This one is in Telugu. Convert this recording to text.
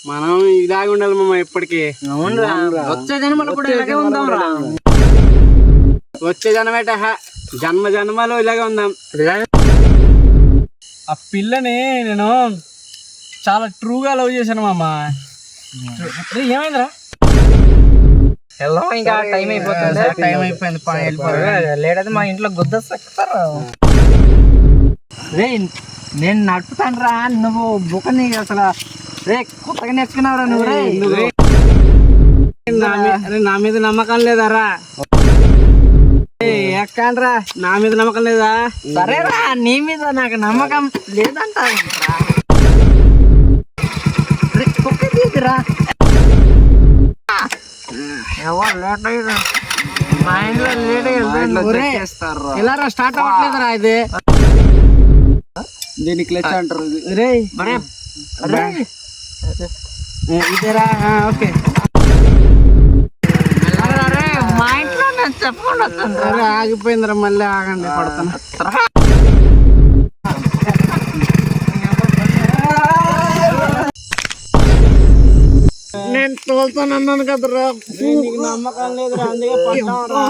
మనం ఇలాగే ఉండాలి మామ ఎప్పటికీ. వచ్చే జన్మలో కూడా ఇలాగే ఉందాం రా. వచ్చే జన్మేట జన్మ జన్మలో ఇలాగే ఉందాం. ఆ పిల్లని నేను చాలా ట్రూగా లవ్ చేశాను మామ. ఏమైందిరా? ఇంకా టైం అయిపోతుంది. టైం అయిపోయింది, లేట్ అయితే మా ఇంట్లో గుద్దస్తారు. రే నేను నడుపుతాను రా, నువ్వు బుకని అసలు రే కొత్తగా నేర్చుకున్నావురా నువ్వు. రే నా మీద నమ్మకం లేదారా? ఎక్కండ్రా, నా మీద నమ్మకం లేదా? సరేరా, నీ మీద నాకు నమ్మకం లేదంట. ఎవరు లేట్ అయ్యారు మా ఇంట్లో లేట్ అయ్యారు. ఇలా స్టార్ట్ అవ్వట్లేదురా ఇది. దీన్ని క్లచ్ అంటారు. రే ఇదేరా? ఓకే మా ఇంట్లో నేను చెప్పకుండా ఆగిపోయిందిరా. మళ్ళీ ఆగండి, పడతాను. నేను తోలుతాను అన్నాను కదరా. నీకు నమ్మకం లేదురా, అందుకే పడ్డావురా.